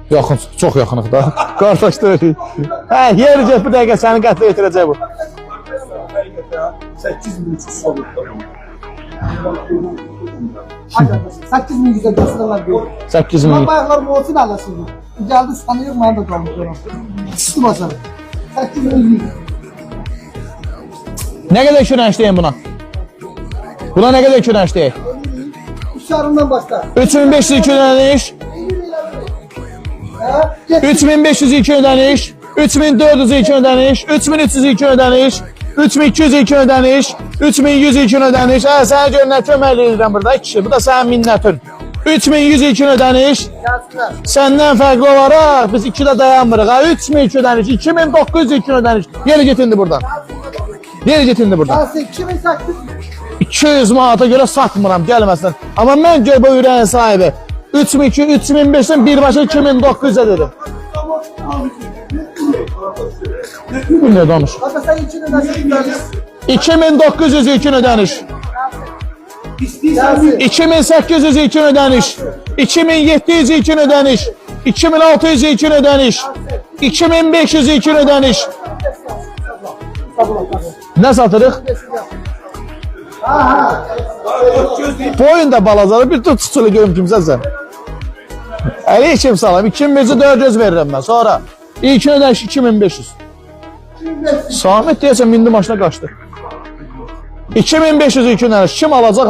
Yaxın, çox yaxınıq da. Qardaş da öyle. Hə, yerəcək bu dəqiqə səni qətlə yetirəcək bu. 8300 olur. 8100'e gösterler diyor. 8000. Ben bayaklar bu olsun alasını. Geldi sanıyorum ben de kalmışım. Çıktı basar. 8100. Nə qədər kürənçliyim buna? Buna nə qədər kürənçliyim? Uçarından başla. 3502 ödəniş. 3502 ödəniş. 3402 ödəniş. 3302 ödəniş. 3202 ödəniş. 3102 ödəniş. Hə, sənə görə nə kömək edirəm burada kişi. Bu da sənin minnətin. 3102 ödəniş. Səndən fərqli olaraq biz 2-də dayanmırıq. Ha, 3002 ödəniş. 2902 ödəniş. Yeri get indi buradan. Yeri get indi buradan. 2800. 200 manata görə satmıram, gəlməsin. Amma mən gör bu ürəyin sahibi 3002, 3005'dən birbaşa 2900'e dedim. Bu ne danış? Hatta sen içine nasıl 2902 ödəniş. 2802 ödəniş. 2702 ödəniş. 2602 ödəniş. 2502 ödəniş. Nə satırıq? Boyun da balacalı bir tut tutulu görüm kimsəsən. Əli kim salam? 2500'ü 400 verirəm mən. Sonra ilk ödəniş 2500. Samet deyəsən mindi maşına qaçdı. 2500 ilk ödəniş kim alacaq?